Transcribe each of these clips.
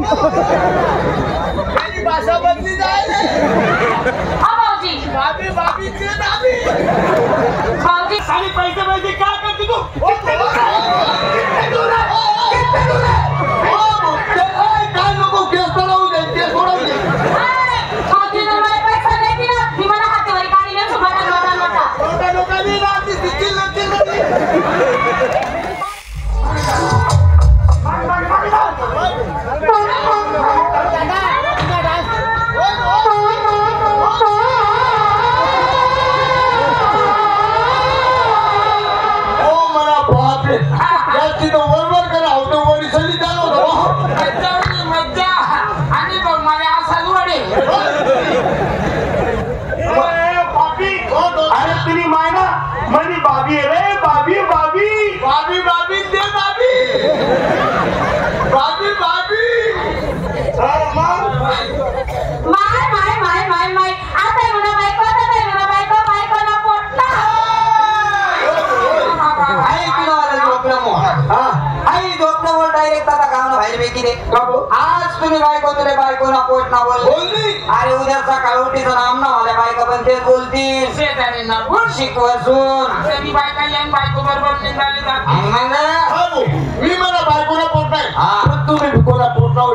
मेरी भाषा बदली जाए भाऊजी भाभी भाभी के नामी भाऊजी सारी पैसे क्या करती तू आज तुम्ही बायको तुला बायको ना पोट ना बोलली अरे उद्या सकाळ उठीचं नाम ना मला बायका पण तेच बोलतील शेजारींना शिकवसून बायका येऊन बायको बरोबर निघाली जाते मी मला बायकोला पोट नाही तुम्ही कोणा पोट लावू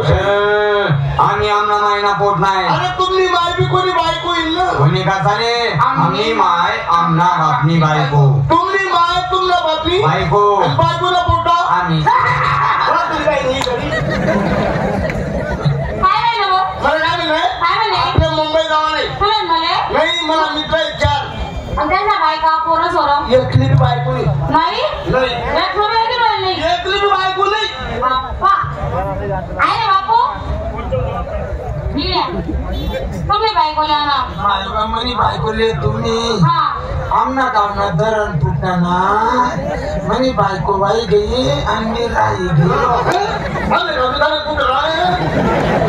आम्ही आमना मायना पोट नाही अरे तुम्ही माय बी कोणी बायको येईल ना कोणी का चाले आम्ही माय आमना बापनी बायको तुम्ही माय तुमला बापनी बायको बायकोला पोटा आम्ही मुंबई जावा नाही मला मित्र बायका पोरं सोरं एकली बी बायको नाही एकली बी बायको नाही बाप्पा आहे बापू तुम्ही बायकोला ना मनी बायकोले तुम्ही आमना गावना धरण फुटताना मनी बायको बाई गई आणि राई गई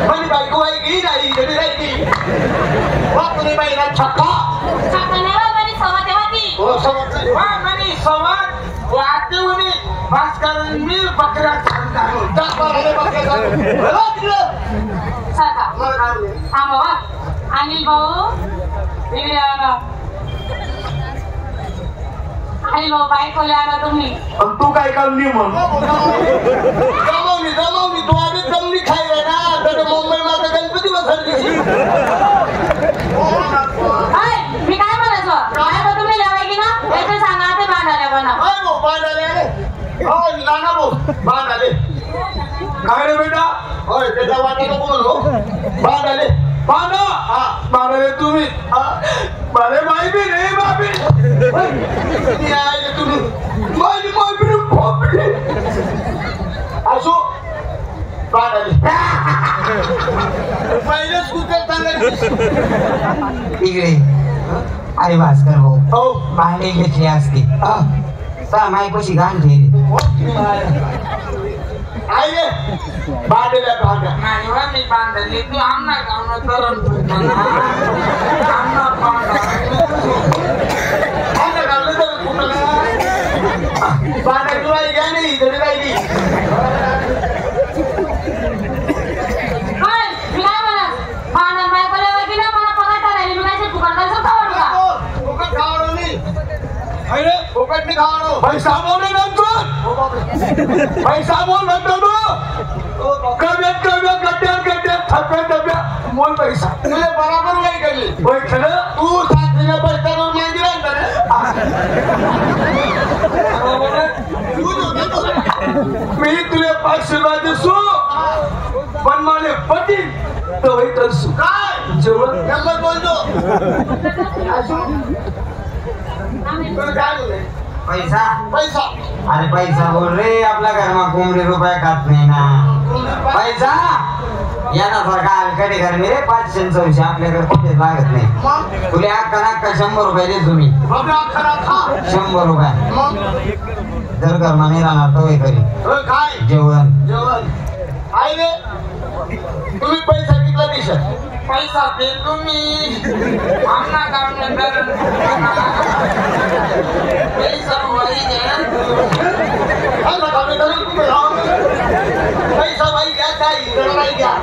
मनी बायको बाई गई राई घरी राई तुम्ही बाईला छक्का मिल बकरा अनिल भाऊ अनिल भाऊ बायकोले आला तुम्ही तू काय कामली मग जमावणी तू आधी जमली खाय ना तर मुंबई माझा गणपती बसली मी काय म्हणायचो तुम्ही लावाय की ना याचं सांगा ते बांधायला बना नाना भाऊ बांध आले काय रे बेटा होय त्याच्या वाटा नको म्हणू बांध आले बांधा बांधाले तुम्ही मला माहिती रे बाबी तुम्ही माझी माहिती खोपली असो बांध आले पहिलेच कुकर सांगायचं इकडे अरे भास्कर भाऊ भांडे घेतली असती माई कशी घाण ठेवली आईले बांधल्या बांधा नाही मी बांधली तू आमना गावना धरण आमना बांधा तुला घ्या नाही तरी काही पैसा बोल पैसा बोल बोल पैसा तुझे बराबर नाही केली तू साथीने पैसा माहिती मी तुला 500 रुपये देसू पण मला पटी काय जेवण नंबर बोलतो पैसा पैसा अरे पैसा बोल रे आपल्या घरमा कोंबडी रुपये खात नाही ना पैसा यासारखा हलकटी घर मी रे 500 आपल्याकडे कुठेच लागत नाही तुला अक्का 100 रुपये दे तुम्ही 100 रुपये जर घरमा नाही राहणार तो करी काय जेवण जेवण आईले तुम्ही पैसा कितला दिशा पैसा दे तुम्ही आमना गावना धरण पैसा पैसा भाई घ्या काय घ्या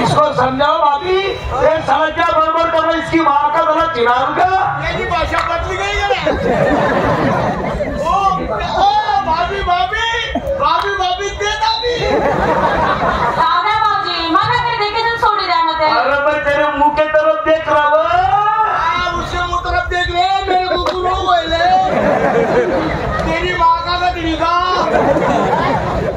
इसको समझाओ भाभी, ये साला क्या बड़बड़ कर रहा है, इसकी माँ का गला चिनार का। मेरी भाषा बदल गई है। ओ भाभी भाभी भाभी भाभी देता भी। दादा भाऊजी मला तरी देखील सोडी द्या ना ते. अरे मैं तेरे मुंह के तरफ देख रहा हूँ। उससे मुँह तरफ देख ले, मेरे को तू रो बोले। तेरी माँ का गदड़ी का।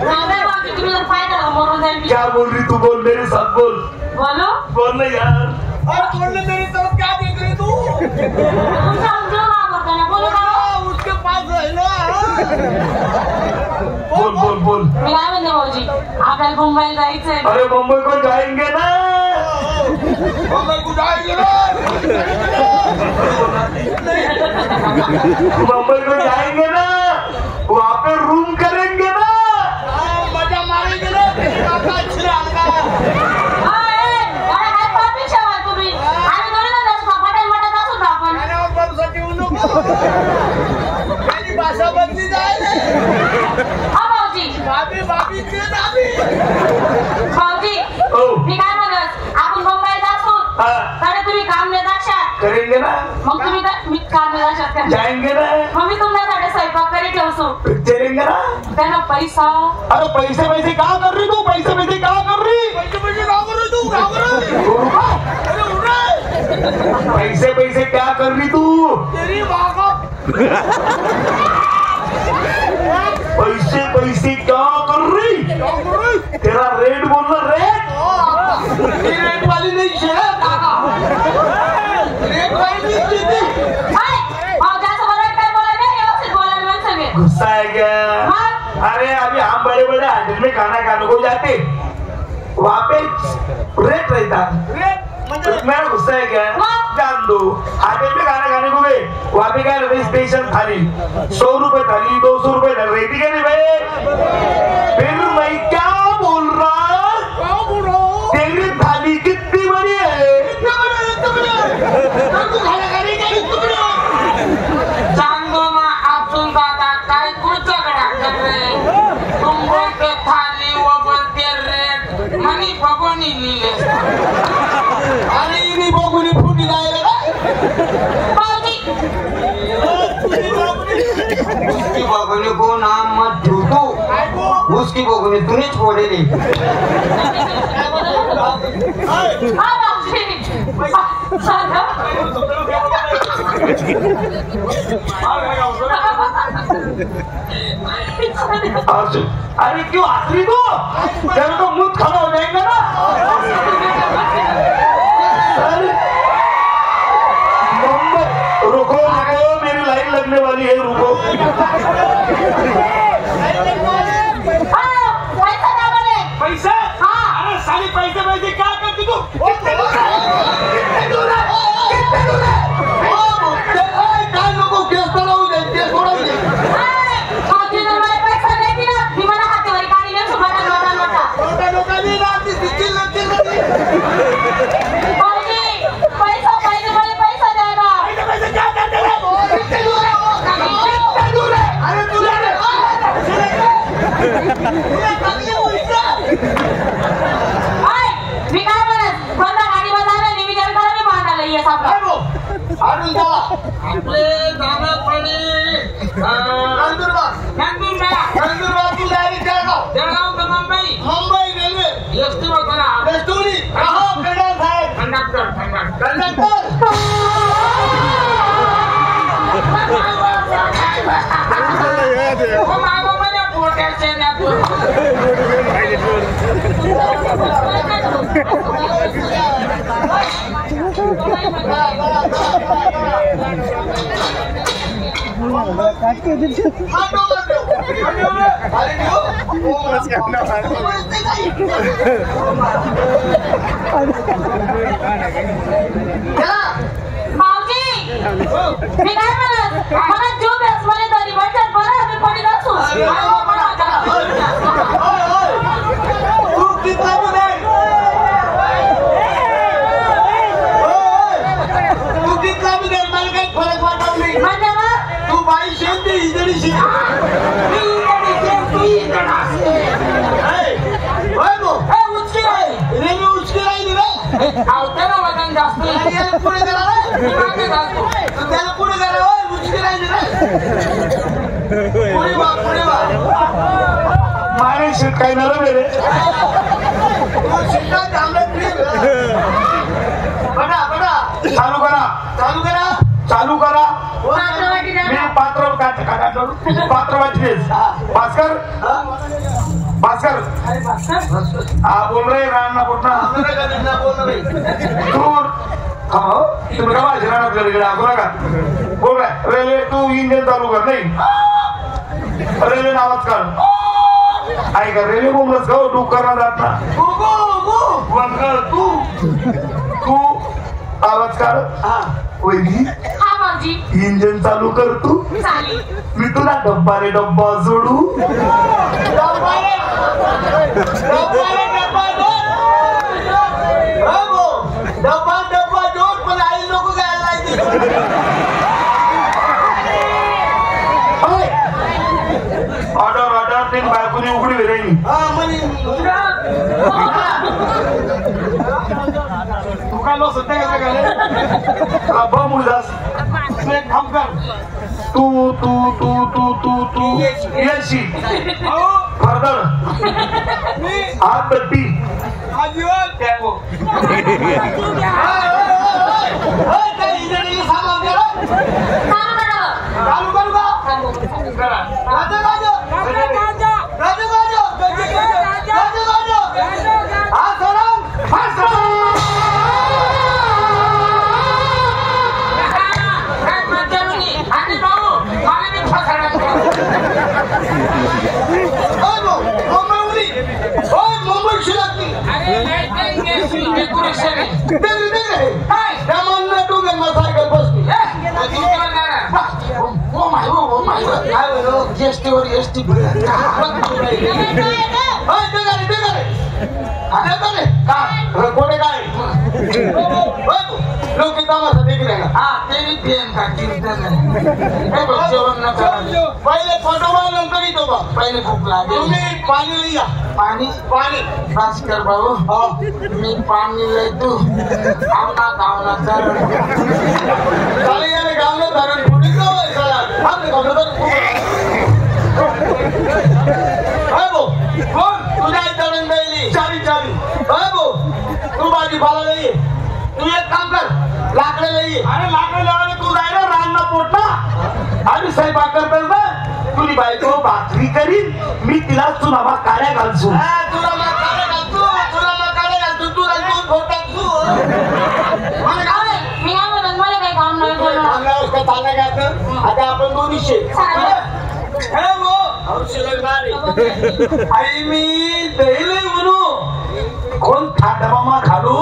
दादा भाऊजी तुम्ही जर फायदा का मरून जाईल. क्या बोल रही तू, बोल मेरे साथ बोल। बोलो. बोल ना यार। अरे बोल मेरी तरफ क्या देख रही तू? तुमचा जो नाव होता ना बोलो का. उसके पास है ना. बोल बोल बोल। मी काय म्हणते भाऊजी आपल्याला मुंबईला जायचंय. अरे मुंबई को जाएंगे ना, मुंबई को जाएंगे ना. मुंबई को जाएंगे ना, वहाँ पे रूम करेंगे ना, मजा मारेंगे ना. तेरी माँ का अच्छा आएगा. काय पापी शेवा तुम्ही. आम्ही दोन्ही जण हॉटेल मध्ये असू ना आपण. खाण्यावर बरसा ठेवू नको. मेरी भाषा बदली जाए. हा भाऊजी. भाभी भाभी ते भाभी. भाऊजी ओ मी काय म्हणत आपण मुंबईला असू हाँ, तर तुम्ही काम नाही जाशात. करेंगे ना, मग तुम्ही मी काम नाही जाशात का. जाएंगे ना, मग मी तुमच्यासाठी स्वयंपाक करी ठेवसू. चलेंगे ना। त्यांना पैसा. अरे पैसे पैसे क्या कर रही तू, पैसे पैसे क्या कर रही, पैसे पैसे का करू तू, का करू. अरे उठ रे. पैसे पैसे क्या कर रही तू, तेरी माँ का. पैसे पैसे क्या कर रही, क्या करू. तेरा रेट बोलना, रेट। रेट वाली नहीं है काका. रेट वाली नहीं देती. भाऊजी असं बोलायला काय बोलायला व्यवस्थित बोलायला म्हणजे सगळे. गुस्सा है क्या? मग अरे अभी हम बड़े बड़े होटल में खाना खाने को जाते, वहाँ पे रेट रहता। रेट म्हणजे मेरा गुस्सा है क्या? जान दो, होटल में खाना खाने को गए, वहाँ पे क्या रहता, स्पेशल थाली 100 रुपए थाली, 200 रुपए थाली रहती क्या नहीं भाई। फिर मैं क्या बोल रहा, क्या बोल रहा हूँ. तेरी थाली कितनी बड़ी है, इतना बड़ा इतना बड़ा. तू खाना खाने का इतना बड़ा. चांदो ना अब्दुल दादा काय कुठचा गडा कर रे. तुम बोलते थाली वो बोलते रेट. मनी भगोनी नीले. अरे इन्हीं बोगुनी फूटी जाएगा. भाऊजी उसकी भगोनी को नाम मत झूठो. उसकी भगोनी तूनेच फोडेली. हा भाऊजी सांगा. अरे क्यों हंस रही तू, तेरा तो मुंह खाना हो जाएगा ना। अरे, मुंबई रुको रुको, मेरी लाइन लगने वाली है, रुको। पैसा द्या बोले. पैसा. हाँ. अरे साली पैसे पैसे क्या करती तू. कितने दूर है? काय नको, केस सोडवू दे, केस सोडवू दे। भाऊजी जर मला पैसा द्यायची ना मी मला हातेवारी काढी घेऊन सुभाषा लोटा. लोकांनी रात्री दिसतील नसतील. भाऊजी पैसा पाहिजे मला पैसा द्या ना. पैसे पैसे क्या करते रे. कितने दूर है. कितने दूर है? अरे तुला मी काय म्हणत कोणता गाडीवर जाणार नाही विचार करा मी भांडायला येस आपला. आडून जावा. आपले दादा पडे. नंदुरबार. नंदुरबार तू डायरेक्ट जळगाव. जळगाव तर मुंबई. मुंबई रेल्वे. एसटी बघा. कस्तुरी. हो पेडल साहेब. कंडक्टर. कंडक्टर. हो मागो मध्ये पोट्याचे नातू. भाऊजी मी काय म्हणत मला जो बेस मध्ये तरी बचत बरं मी पडीत असू. तू कितना बुरे. तू कितना बुरे. मला काही फरक वाटत नाही. म्हणजे मग तू बाई शेती इजडी शेती. त्याला वजन जास्त याला पुढे करा रे. मागे घालतो. त्याला पुढे करा होय, उचकी राहिली रे. पुढे वा. मारे शीट काय नरम आहे रे. तू शिट्टा थांबत नाही. बघा. चालू करा. मी पात्र वाटलेस. भास्कर हा बोल रे. राणा पोटना तू तुम्ही का माझ्या राणात गेले आगोला का बोल रे. रेल्वे तू इंजिन चालू कर. नाही रेल्वे नावाच काढ. ऐका रेल्वे बोंबलच का तू करणार जात ना. तू आवाज काढ. वैदी इंजिन चालू कर तू. मी तुला डब्बा रे डब्बा जोडू. डब्बा जोड पण आई लोक जायला ऑर्डर तीन बायकोनी उघडी वेळी तू काय लो सध्या कसं काय मुळदास तू येशी फर्दर आत बट्टी चालू करू का कोणे काय लोक पहिले फोटो नंतर येतो बा. पहिले खूप लागेल. तुम्ही पाणी लिया. पाणी भास्कर भाऊ मी पाणी लय तू गावना गावलं धरण कुठे तुझ्या धरण गेली चारी भाऊ तू भाजीपाला नाही. तू एक काम कर लाकडं नाही. अरे लाकडं लावायला तू जाय ना रानना पोटना. आणि स्वयंपाक करतस ना तुझी बायको भाकरी करीन. मी तिला तुला काड्या घालसू. तुला काड्या घालतो तुला दूध फोडतात तू. आता आपण दोन्हीशे आई मी दहिले म्हणू कोण डबामा घालू.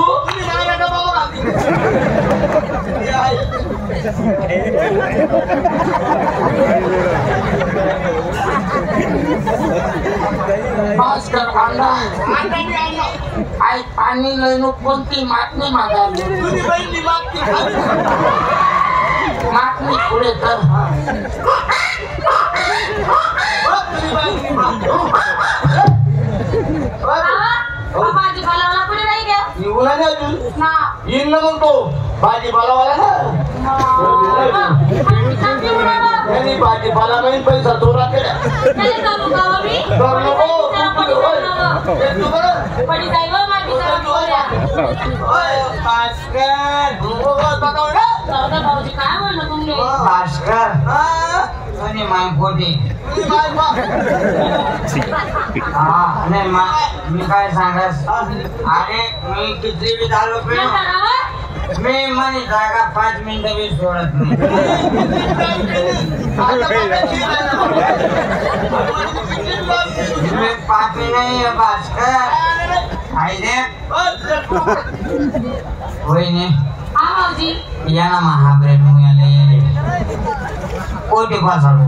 भास्कर अंडा आई पाणी लय कोणती मागणी मागायला मागणी पुढे तर भाजीपाला कुठे नाही घ्या येईन ना मग तो भाजीपालावाला ना त्यांनी भाजीपाला नाही पैसा चोरा केला. काय म्हणलं तुम्ही भास्कर आणि मायपोटी नाही मी काय सांगस. अरे मी किती बी झालो मी म्हणे जागा 5 मिनिटं बी सोडत नाही. मी पापी नाही भास्कर आहे होय ने या ना महाब्रेड मुयाला येले कोटी पासाडू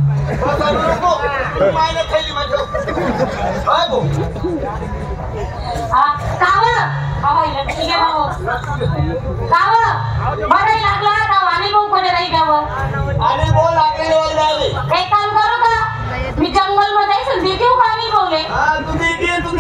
एक काम करू का मी जंगल मध्ये संधी घेऊ का मी बोले तू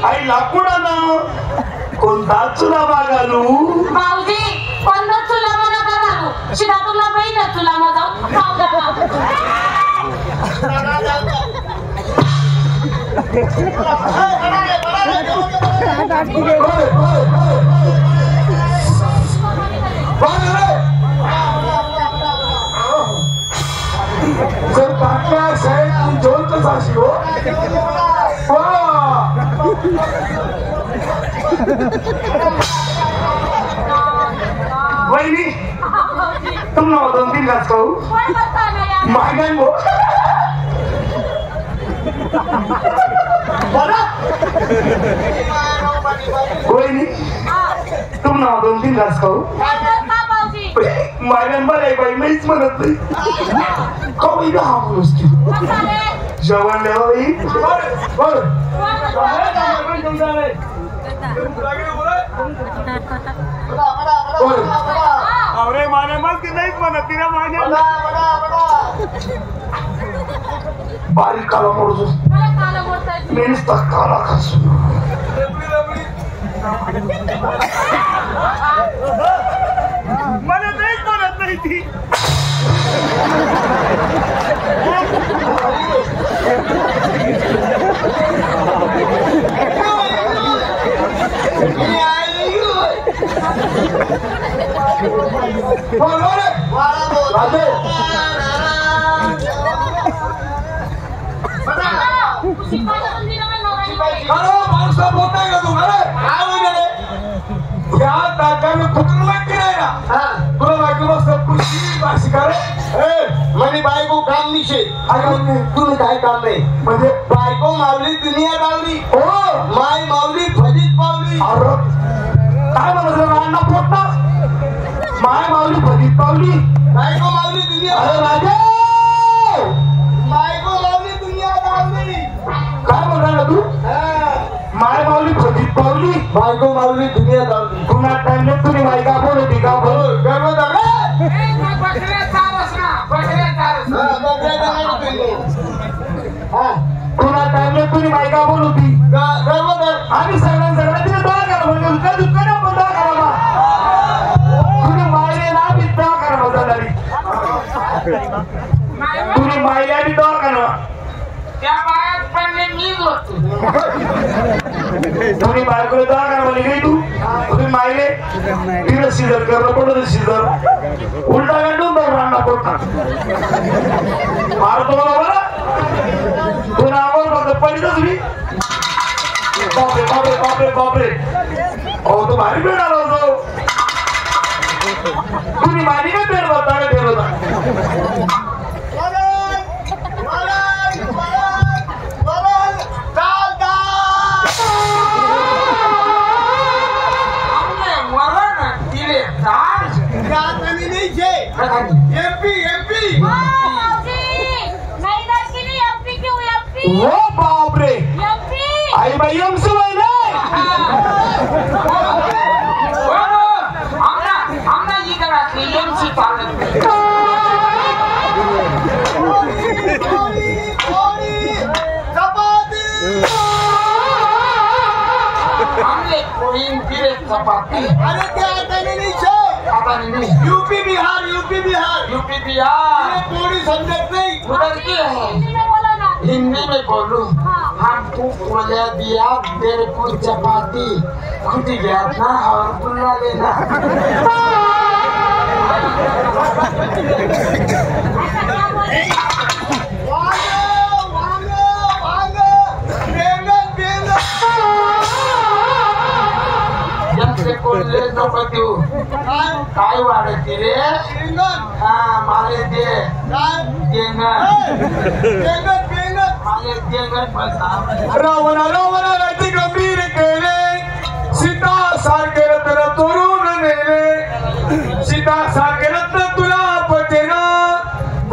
आई लाकूड ना कोणता चुला मागालू भाऊजी कोणता चुला मला घालू शिदा तुला बहीण चुला मजा वहिनी तुम 2-3 घास खाऊ मागान भो वहिनी तुम 2-3 घास खाऊ मागान बरं बाई नाहीच म्हणत नाही कमी हा मुस्ती जेवण बाई अरे माने मग ती नाहीच म्हणत तिला मागे बारीक काला मोडतो मी नुसता काला खासू मला नाहीच म्हणत नाही ती म्हणजे बायको काम निषेध तुम्ही काय काम नाही म्हणजे बायको मावली दुनिया लावली हो माय मावली फजित पावली काय म्हणत राणा पोटना माय माऊली फजित पावली बायको मावली दुनिया राजे बायको मावली दुनिया लावली काय म्हणणार तू माय माऊली फजित पावली बायको मावली दुनिया लावली पुन्हा टाइमने तुम्ही बायका बोलती का गर्व पुन्हा टाइमने तुम्ही बायका बोलती आम्ही सगळ्यांना तिने दवा करा म्हणजे दुःखाने आपण दवा करा तुम्ही मायले ना आम्ही दवा करा मजादारी तुम्ही मायले आम्ही दवा करा त्या बायात पडले मीच होतो तुम्ही बायकोला दवा करा म्हणजे काही तुम्ही मायले तिला शिजर करणं पडत शिजर उलटा गांडून जाऊ रांना पडता मारतो मला बरं पुन्हा आम्हाला फक्त पडित तुम्ही बापरे बापरे बापरे बापरे अहो तो भारी पेड आला होतो तुम्ही मारी काय पेड होता पेड होता ओ बापरे आई बाई एमसी बाई नाही आमना ही घरातली एमसी चालत यूपी बिहार पूरी समझत नहीं उधर की है हिंदी में बोलू हमको बोला दिया तेरे को चपाती खुद गया था और बुला लेना नको देऊ काय वाढते रे हा मला दे रावणा रावणा राज्य गंभीर केले सीता सारखे रत्न तोरून नेले सीता सारखे रत्न तुला पटेना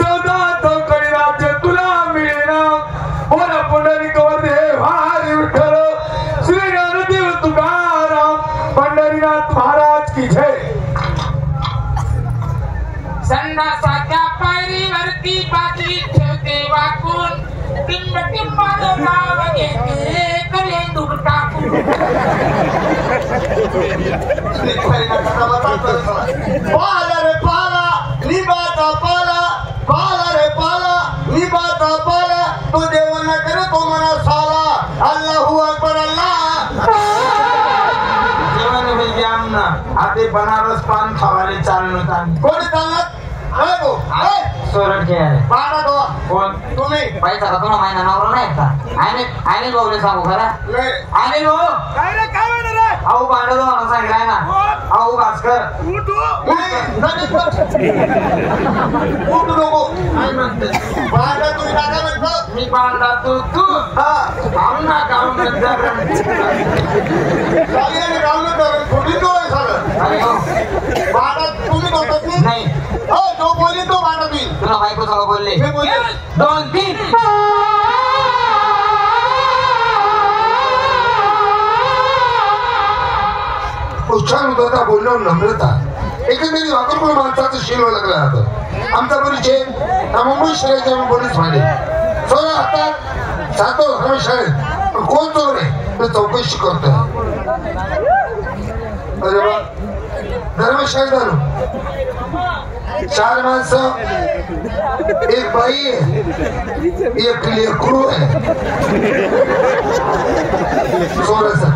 दोदात कडे राज्य तुला मिळेना बोला पुंडलिक मध्ये भारी विठ्ठल श्री ज्ञानदेव तुकाराम पंढरीनाथ महाराज की जय. संडासाच्या पायरीवरती बाटली ठेवते वाकून टिंब टिंबानं नाव घेते करे दूर टाकून. पाला रे पाला निभाता पाला पाला रे पाला निभाता पाला तो देवांना करे तो मना साला अल्लाहू अकबर अल्लाह. जेवण म्हणजे आमना आते बनारस पान खावाले चाललो तान कोणी चालणार सोरट खेळायला पाहता तो कोण तुम्ही पैसा का तुला महिना नवरा नाही का आणि भाऊले सांगू खरा नाही आणि भाऊ काय रे काय म्हणणार रे अहो भांडलो म्हणून सांगितलंय ना अहो भास्कर उठू नको काय म्हणते पाहता तुम्ही दादा म्हणतो मी बांधा तू हा आमना गाव मध्ये चालेल रावलं तर थोडी तो आहे सगळं अरे हो पाहता तुम्ही म्हणतात मी नाही हो जो बोली तो पाहता तुम्ही तुला बायको सांगा बोलले मी बोलले 2 3 उत्साह दादा बोलण्यावर नम्रता एकंदरीत वाकरपूर माणसाचं शिरवा लागला जातं. आमचा परिचय मुंबई शहराच्या बरीच वाढे सोळा हातात सातो रमेश शाळेत कोण चोर आहे तर चौकशी करतोय. अरे वा धर्मेश शाळेत आलो 4 माणसं एक बाई आहे एक लेकरू आहे चोराचा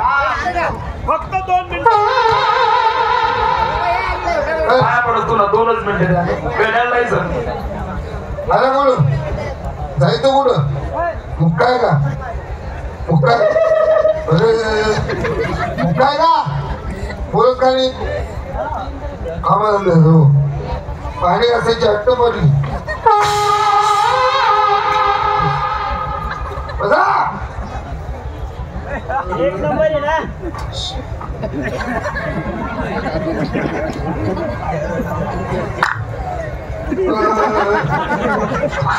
फक्त 2 मिनिटं काय पडत तुला 2च मिनिटं द्या गड्याला जायचं अरे बोलू जायचं कुठं मुक्काय का मुक्काय अरे मुक्काय का बोलत का नाही आम्हाला हो पाणी असायची हट्ट पडली बघा एक नंबर आहे ना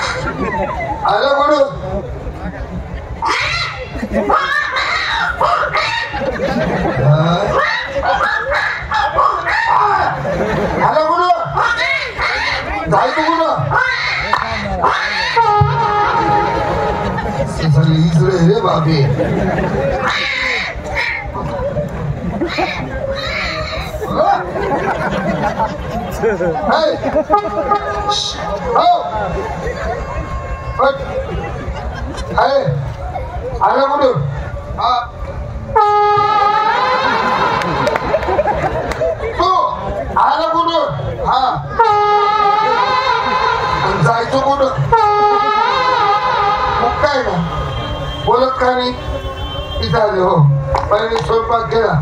आलं बोलू आलं बोलू जायचं कुठं इकडे रे बाबे आलं कुठं तू आलं कुठं हा जायचं कुठं मग काय ना बोलत का नाही तिथं आले हो पहिले स्वयंपाक केला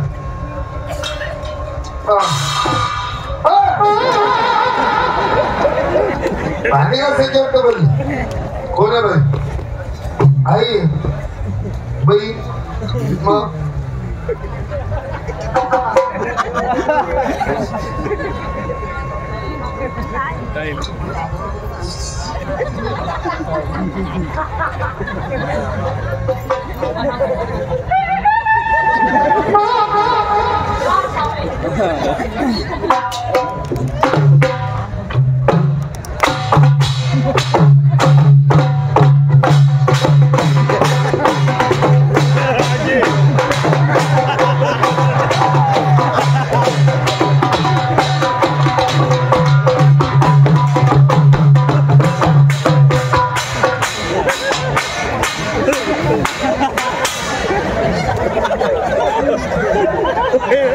पाणी असायचे वाटतं बरी कोण आहे बाई आई बाई मग Okay.